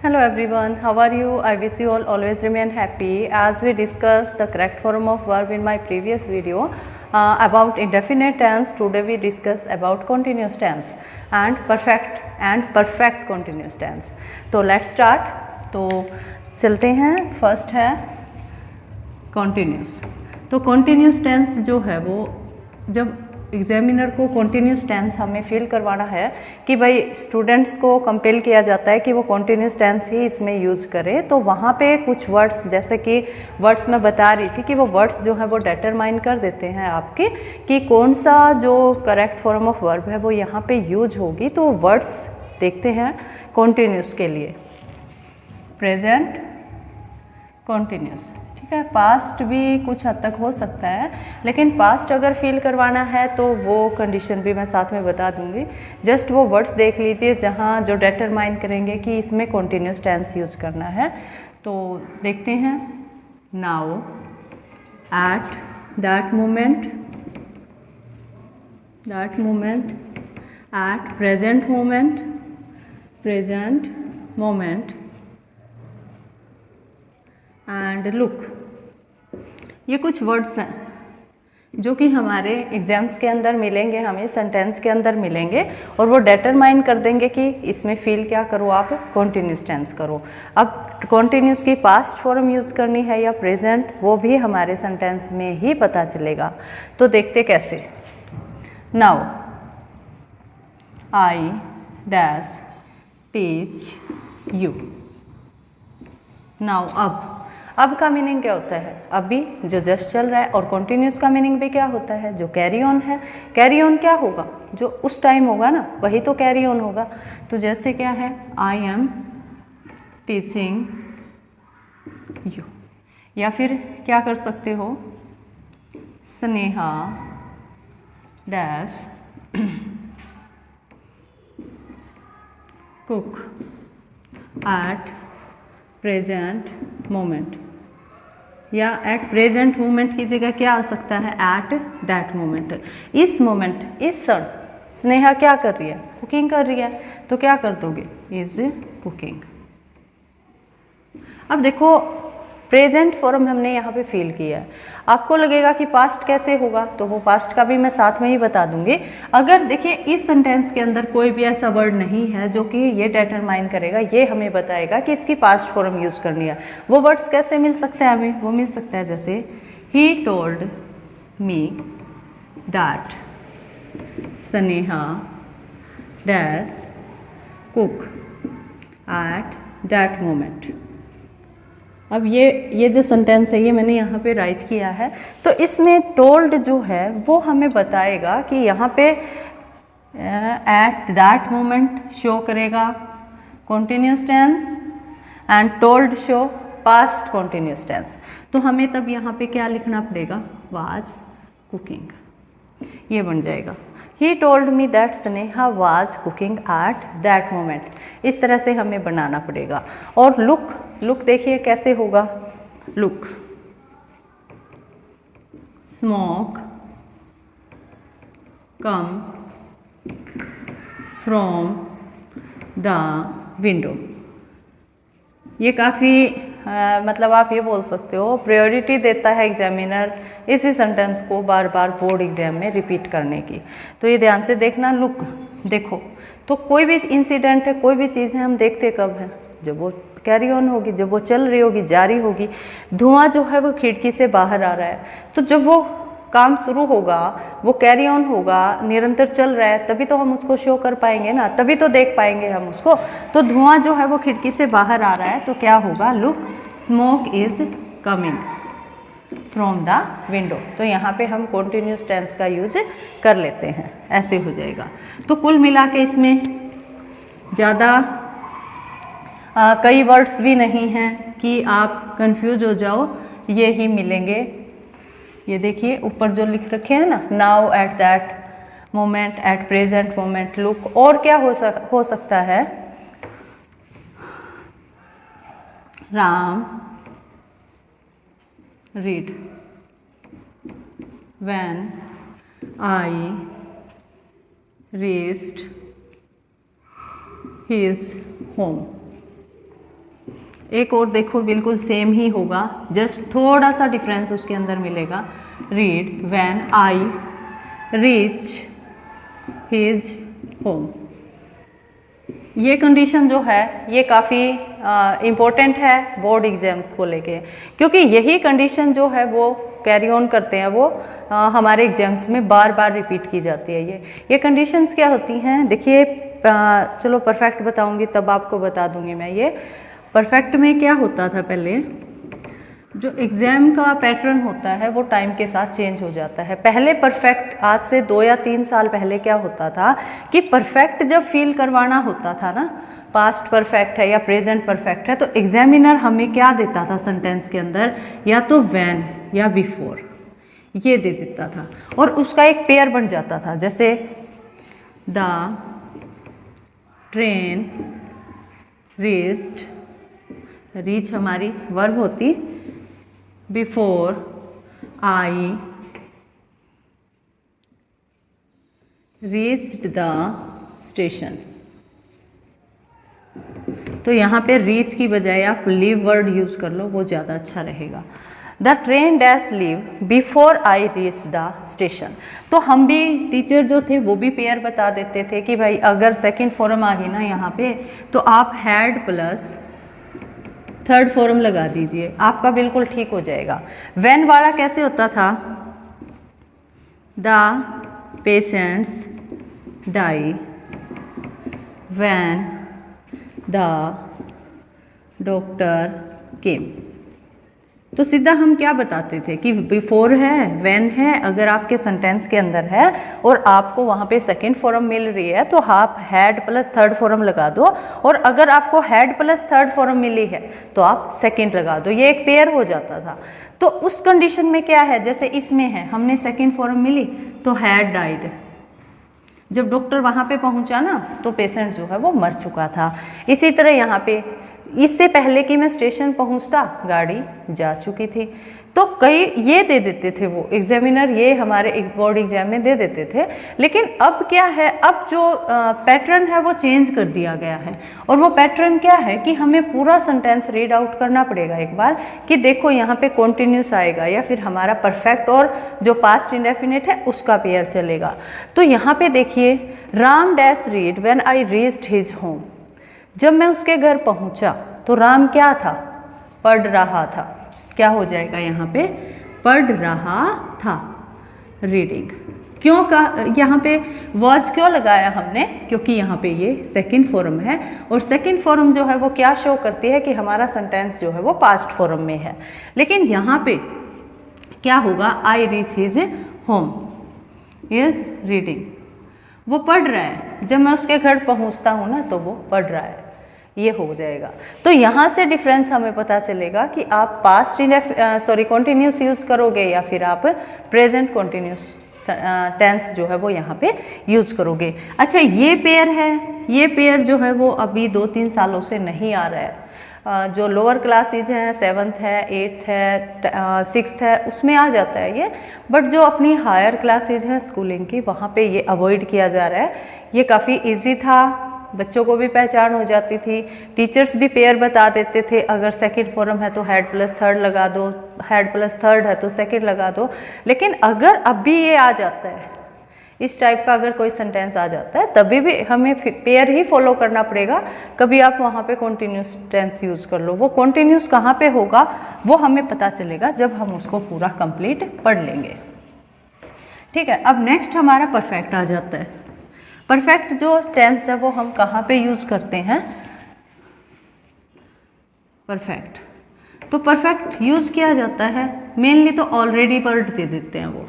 Hello everyone, how are you? I wish you all always remain happy. As we discussed the correct form of verb in my previous video about indefinite tense, today we discuss about continuous tense and perfect continuous tense. तो let's start. तो चलते हैं. First है continuous. तो continuous tense जो है वो जब एग्जामिनर को कॉन्टीन्यूस टेंस हमें फील करवाना है कि भाई स्टूडेंट्स को कंपेल किया जाता है कि वो कॉन्टीन्यूस टेंस ही इसमें यूज़ करें, तो वहाँ पे कुछ वर्ड्स जैसे कि वर्ड्स मैं बता रही थी कि वो वर्ड्स जो है वो डिटरमाइन कर देते हैं आपके कि कौन सा जो करेक्ट फॉर्म ऑफ वर्ब है वो यहाँ पे यूज होगी. तो वर्ड्स देखते हैं कॉन्टीन्यूस के लिए. प्रेजेंट कॉन्टीन्यूस, ठीक है. पास्ट भी कुछ हद तक हो सकता है, लेकिन पास्ट अगर फील करवाना है तो वो कंडीशन भी मैं साथ में बता दूंगी. जस्ट वो वर्ड्स देख लीजिए जहाँ जो डिटरमाइन करेंगे कि इसमें कॉन्टीन्यूस टेंस यूज करना है. तो देखते हैं. Now, eight that moment, at present moment and look. ये कुछ वर्ड्स हैं जो कि हमारे एग्जाम्स के अंदर मिलेंगे, हमें सेंटेंस के अंदर मिलेंगे और वो डिटरमाइन कर देंगे कि इसमें फील क्या करो आप, कॉन्टीन्यूस टेंस करो. अब कॉन्टीन्यूस की पास्ट फॉर्म यूज़ करनी है या प्रेजेंट, वो भी हमारे सेंटेंस में ही पता चलेगा. तो देखते कैसे. Now I dash teach you. Now अब का मीनिंग क्या होता है? अभी जो जस्ट चल रहा है. और कॉन्टीन्यूस का मीनिंग भी क्या होता है? जो कैरी ऑन है. कैरी ऑन क्या होगा? जो उस टाइम होगा ना, वही तो कैरी ऑन होगा. तो जैसे क्या है, आई एम टीचिंग यू. या फिर क्या कर सकते हो, Sneha dash cook at present moment. या एट प्रेजेंट मोमेंट की जगह क्या आ सकता है, एट दैट मोमेंट. इस मोमेंट, इस क्षण स्नेहा क्या कर रही है? कुकिंग कर रही है. तो क्या कर दोगे, इज कुकिंग. अब देखो प्रेजेंट फॉर्म हमने यहाँ पे फील किया है. आपको लगेगा कि पास्ट कैसे होगा, तो वो पास्ट का भी मैं साथ में ही बता दूंगी. अगर देखिए इस सेंटेंस के अंदर कोई भी ऐसा वर्ड नहीं है जो कि ये डिटरमाइन करेगा, ये हमें बताएगा कि इसकी पास्ट फॉर्म यूज करनी है. वो वर्ड्स कैसे मिल सकते हैं हमें? वो मिल सकता है जैसे he told me that Sneha dash cook eight that moment. अब ये जो सेंटेंस है ये मैंने यहाँ पे राइट किया है. तो इसमें टोल्ड जो है वो हमें बताएगा कि यहाँ पे एट दैट मोमेंट शो करेगा continuous tense and told show past continuous tense. तो हमें तब यहाँ पे क्या लिखना पड़ेगा, वाज कुकिंग. ये बन जाएगा he told me that Sneha was cooking eight that moment. इस तरह से हमें बनाना पड़ेगा. और लुक देखिए कैसे होगा. Look, smoke come from the window. ये काफ़ी मतलब आप ये बोल सकते हो प्रायोरिटी देता है एग्जामिनर इसी सेंटेंस को बार बार बोर्ड एग्जाम में रिपीट करने की. तो ये ध्यान से देखना. लुक देखो, तो कोई भी इंसिडेंट है, कोई भी चीज़ है, हम देखते कब है, जब वो कैरी ऑन होगी, जब वो चल रही होगी, जारी होगी. धुआं जो है वो खिड़की से बाहर आ रहा है, तो जब वो काम शुरू होगा, वो कैरी ऑन होगा, निरंतर चल रहा है, तभी तो हम उसको शो कर पाएंगे ना, तभी तो देख पाएंगे हम उसको. तो धुआं जो है वो खिड़की से बाहर आ रहा है, तो क्या होगा, look smoke is coming from the window. तो यहाँ पे हम कॉन्टीन्यूस टेंस का यूज कर लेते हैं, ऐसे हो जाएगा. तो कुल मिला के इसमें ज़्यादा कई वर्ड्स भी नहीं हैं कि आप कंफ्यूज हो जाओ, ये ही मिलेंगे. ये देखिए ऊपर जो लिख रखे हैं ना, now at that moment, at present moment, look. और क्या हो सकता है, Ram read when I reached his home. एक और देखो बिल्कुल सेम ही होगा, जस्ट थोड़ा सा डिफरेंस उसके अंदर मिलेगा। Read when I reach his home. ये कंडीशन जो है ये काफ़ी इम्पोर्टेंट है बोर्ड एग्जाम्स को लेके, क्योंकि यही कंडीशन जो है वो कैरी ऑन करते हैं, वो हमारे एग्जाम्स में बार बार रिपीट की जाती है। ये कंडीशंस क्या होती हैं, देखिए चलो परफेक्ट बताऊंगी तब आपको बता दूंगी मैं। ये परफेक्ट में क्या होता था, पहले जो एग्ज़ाम का पैटर्न होता है वो टाइम के साथ चेंज हो जाता है। पहले परफेक्ट, आज से 2 या 3 साल पहले क्या होता था कि परफेक्ट जब फील करवाना होता था ना, पास्ट परफेक्ट है या प्रेजेंट परफेक्ट है, तो एग्जामिनर हमें क्या देता था सेंटेंस के अंदर, या तो व्हेन या बिफोर ये दे देता था, और उसका एक पेयर बन जाता था। जैसे द ट्रेन रीच्ड, रीच हमारी वर्ब होती, before I reached the station. तो यहाँ पे रीच की बजाय आप लीव वर्ड यूज़ कर लो, वो ज़्यादा अच्छा रहेगा। The train dash leave before I reach the station. तो हम भी टीचर जो थे वो भी पेयर बता देते थे कि भाई अगर सेकंड फॉर्म आ गई ना यहाँ पे, तो आप हैड प्लस थर्ड फॉर्म लगा दीजिए, आपका बिल्कुल ठीक हो जाएगा। व्हेन वाला कैसे होता था, the patients die when the doctor came. तो सीधा हम क्या बताते थे कि बिफोर है, व्हेन है, अगर आपके सेंटेंस के अंदर है और आपको वहाँ पे सेकंड फॉर्म मिल रही है तो आप हैड प्लस थर्ड फॉर्म लगा दो, और अगर आपको हैड प्लस थर्ड फॉर्म मिली है तो आप सेकंड लगा दो, ये एक पेयर हो जाता था। तो उस कंडीशन में क्या है, जैसे इसमें है हमने सेकंड फॉर्म मिली तो हैड डाइड, जब डॉक्टर वहाँ पे पहुँचा ना तो पेशेंट जो है वो मर चुका था। इसी तरह यहाँ पे इससे पहले कि मैं स्टेशन पहुँचता गाड़ी जा चुकी थी। तो कई ये दे देते थे वो एग्जामिनर, ये हमारे बोर्ड एग्जाम में दे देते थे। लेकिन अब क्या है, अब जो पैटर्न है वो चेंज कर दिया गया है, और वो पैटर्न क्या है कि हमें पूरा सेंटेंस रीड आउट करना पड़ेगा एक बार कि देखो यहाँ पे कॉन्टिन्यूस आएगा या फिर हमारा परफेक्ट और जो पास्ट इंडेफिनिट है उसका पेयर चलेगा। तो यहाँ पे देखिए, Ram dash read when I reached his home. जब मैं उसके घर पहुँचा तो राम क्या था, पढ़ रहा था। क्या हो जाएगा यहाँ पे, पढ़ रहा था, रीडिंग। क्यों का यहाँ पे वॉज क्यों लगाया हमने, क्योंकि यहाँ पे ये सेकंड फॉर्म है, और सेकंड फॉर्म जो है वो क्या शो करती है कि हमारा सेंटेंस जो है वो पास्ट फॉर्म में है। लेकिन यहाँ पे क्या होगा, I reach his home is reading, वो पढ़ रहा है। जब मैं उसके घर पहुँचता हूँ ना तो वो पढ़ रहा है, ये हो जाएगा। तो यहाँ से डिफरेंस हमें पता चलेगा कि आप पास्ट कॉन्टिन्यूस यूज़ करोगे या फिर आप प्रेजेंट कॉन्टिन्यूस टेंस जो है वो यहाँ पे यूज़ करोगे। अच्छा, ये पेयर है, ये पेयर जो है वो अभी 2-3 सालों से नहीं आ रहा है। जो लोअर क्लासेज हैं, 7th है, 8th है, 6th है, उसमें आ जाता है ये, बट जो अपनी हायर क्लासेज हैं स्कूलिंग की, वहाँ पे ये अवॉइड किया जा रहा है। ये काफ़ी इजी था, बच्चों को भी पहचान हो जाती थी, टीचर्स भी पेयर बता देते थे, अगर सेकंड फॉर्म है तो हेड प्लस थर्ड लगा दो, हेड प्लस थर्ड है तो सेकंड लगा दो। लेकिन अगर अब भी ये आ जाता है, इस टाइप का अगर कोई सेंटेंस आ जाता है, तभी भी हमें पेयर ही फॉलो करना पड़ेगा। कभी आप वहाँ पे कॉन्टिन्यूस टेंस यूज़ कर लो, वो कॉन्टिन्यूस कहाँ पे होगा वो हमें पता चलेगा जब हम उसको पूरा कंप्लीट पढ़ लेंगे। ठीक है, अब नेक्स्ट हमारा परफेक्ट आ जाता है। परफेक्ट जो टेंस है वो हम कहाँ पे यूज़ करते हैं, परफेक्ट। तो परफेक्ट यूज़ किया जाता है मेनली तो ऑलरेडी वर्ड दे देते हैं, वो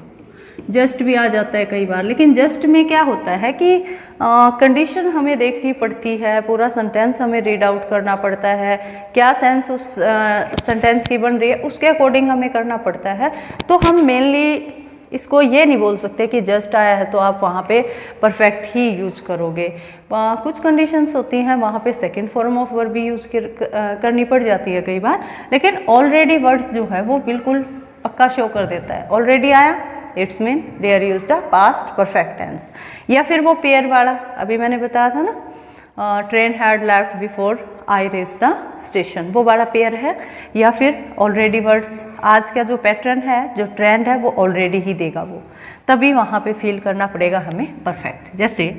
जस्ट भी आ जाता है कई बार। लेकिन जस्ट में क्या होता है कि कंडीशन हमें देखनी पड़ती है, पूरा सेंटेंस हमें रीड आउट करना पड़ता है, क्या सेंस उस सेंटेंस की बन रही है उसके अकॉर्डिंग हमें करना पड़ता है। तो हम मेनली इसको ये नहीं बोल सकते कि जस्ट आया है तो आप वहाँ पे परफेक्ट ही यूज करोगे। कुछ कंडीशंस होती हैं वहाँ पे सेकंड फॉर्म ऑफ वर्ब भी यूज़ करनी पड़ जाती है कई बार, लेकिन ऑलरेडी वर्ड्स जो है वो बिल्कुल पक्का शो कर देता है। ऑलरेडी आया, it's mean they are use the past perfect tense. या फिर वो पेयर वाला अभी मैंने बताया था ना, train had left before I race the station, वो वाला पेयर है, या फिर ऑलरेडी वर्ड्स, आज का जो पैटर्न है, जो ट्रेंड है, वो ऑलरेडी ही देगा वो, तभी वहाँ पे फील करना पड़ेगा हमें परफेक्ट। जैसे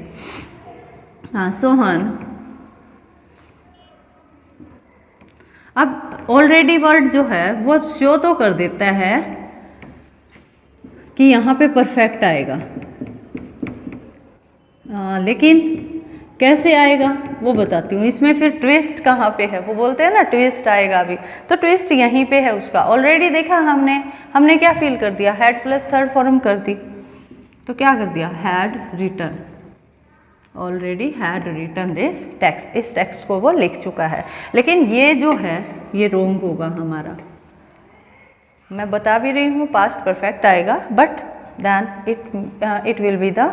सोहन, अब ऑलरेडी वर्ड जो है वो शो तो कर देता है कि यहाँ पे परफेक्ट आएगा, लेकिन कैसे आएगा वो बताती हूँ। इसमें फिर ट्विस्ट कहाँ पे है, वो बोलते हैं ना ट्विस्ट आएगा अभी, तो ट्विस्ट यहीं पे है उसका। ऑलरेडी देखा हमने क्या फील कर दिया, हैड प्लस थर्ड फॉर्म कर दी, तो क्या कर दिया, had return, already had return this text, इस टेक्स्ट को वो लिख चुका है। लेकिन ये जो है ये रोंग होगा हमारा, मैं बता भी रही हूँ पास्ट परफेक्ट आएगा, but then it will be the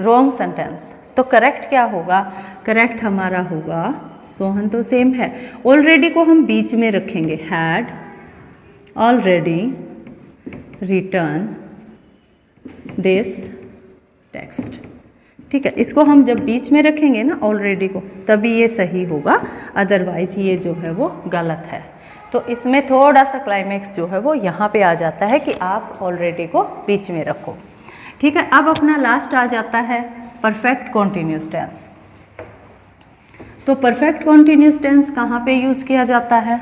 wrong sentence. तो करेक्ट क्या होगा, करेक्ट हमारा होगा, सोहन तो सेम है, ऑलरेडी को हम बीच में रखेंगे, had already return this text, ठीक है। इसको हम जब बीच में रखेंगे ना ऑलरेडी को, तभी ये सही होगा, अदरवाइज ये जो है वो गलत है। तो इसमें थोड़ा सा क्लाइमेक्स जो है वो यहाँ पे आ जाता है कि आप ऑलरेडी को बीच में रखो, ठीक है। अब अपना लास्ट आ जाता है परफेक्ट कॉन्टिन्यूस टेंस। तो परफेक्ट कॉन्टिन्यूस टेंस कहाँ पे यूज़ किया जाता है,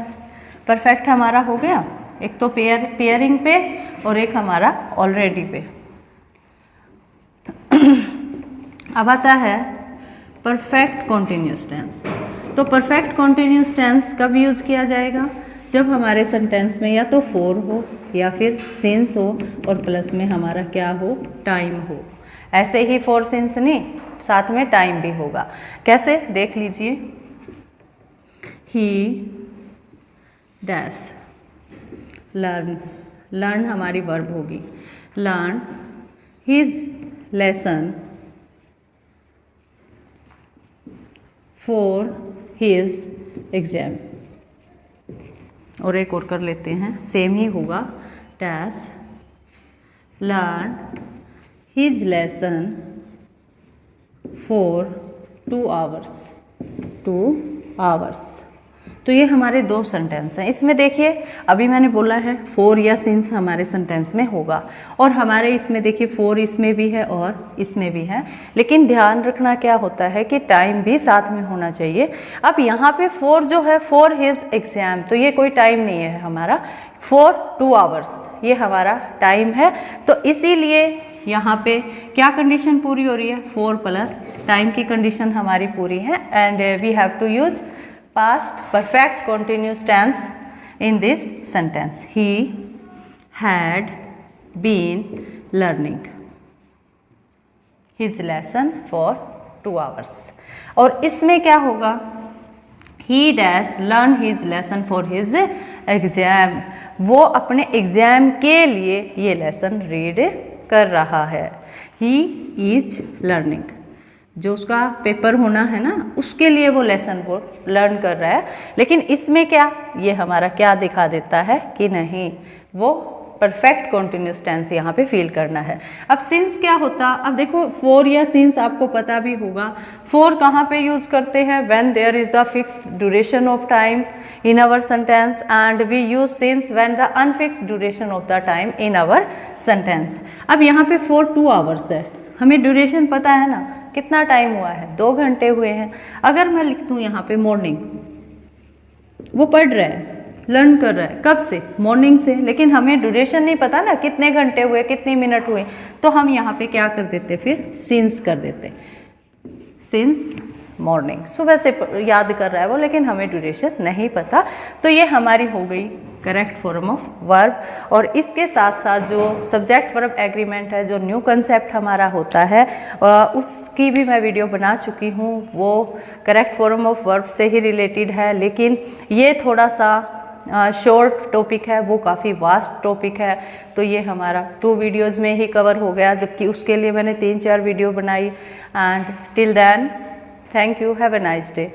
परफेक्ट हमारा हो गया, एक तो पेयरिंग पे और एक हमारा ऑलरेडी पे। अब आता है परफेक्ट कॉन्टिन्यूस टेंस। तो परफेक्ट कॉन्टिन्यूस टेंस कब यूज़ किया जाएगा, जब हमारे सेंटेंस में या तो फोर हो या फिर सिंस हो और प्लस में हमारा क्या हो, टाइम हो। ऐसे ही फोर सिंस नहीं, साथ में टाइम भी होगा। कैसे, देख लीजिए, ही डैश लर्न, लर्न हमारी वर्ब होगी, learn his lesson for his exam. और एक और कर लेते हैं, सेम ही होगा, dash learn his lesson for 2 hours. तो ये हमारे दो सेंटेंस हैं। इसमें देखिए अभी मैंने बोला है फोर या सिंस हमारे सेंटेंस में होगा, और हमारे इसमें देखिए फोर इसमें भी है और इसमें भी है, लेकिन ध्यान रखना क्या होता है कि टाइम भी साथ में होना चाहिए। अब यहाँ पे फोर जो है, फॉर हिज एग्जाम, तो ये कोई टाइम नहीं है हमारा, फॉर 2 आवर्स ये हमारा टाइम है। तो इसीलिए यहाँ पे क्या कंडीशन पूरी हो रही है, 4 प्लस टाइम की कंडीशन हमारी पूरी है, and we have to use past perfect continuous tense in this sentence. He had been learning his lesson for 2 hours. और इसमें क्या होगा, he dash learn his lesson for his exam, वो अपने एग्जाम के लिए ये लेसन रीड कर रहा है। he is learning, जो उसका पेपर होना है ना, उसके लिए वो लेसन वो लर्न कर रहा है। लेकिन इसमें क्या, ये हमारा क्या दिखा देता है कि नहीं, वो परफेक्ट कॉन्टिन्यूस टेंस यहाँ पे फील करना है। अब सिंस क्या होता, अब देखो फोर या सिंस आपको पता भी होगा, फोर कहाँ पे यूज करते हैं, when there is the fix duration of time in our sentence, and we use since when the unfix duration of the time in our sentence. अब यहाँ पे 4 2 आवर्स है, हमें ड्यूरेशन पता है ना, कितना टाइम हुआ है, 2 घंटे हुए हैं। अगर मैं लिख दूँ यहाँ पे मॉर्निंग, वो पढ़ रहा है, लर्न कर रहा है, कब से, मॉर्निंग से, लेकिन हमें ड्यूरेशन नहीं पता ना, कितने घंटे हुए, कितने मिनट हुए, तो हम यहाँ पे क्या कर देते, फिर सिंस कर देते, सिंस मॉर्निंग, सुबह से याद कर रहा है वो, लेकिन हमें ड्यूरेशन नहीं पता। तो ये हमारी हो गई करेक्ट फॉर्म ऑफ वर्ब। और इसके साथ साथ जो सब्जेक्ट वर्ब एग्रीमेंट है, जो न्यू कंसेप्ट हमारा होता है, उसकी भी मैं वीडियो बना चुकी हूँ, वो करेक्ट फॉर्म ऑफ वर्ब से ही रिलेटेड है, लेकिन ये थोड़ा सा शॉर्ट टॉपिक है, वो काफ़ी वास्ट टॉपिक है, तो ये हमारा 2 वीडियोज़ में ही कवर हो गया, जबकि उसके लिए मैंने 3-4 वीडियो बनाई। And till then, thank you, have a nice day.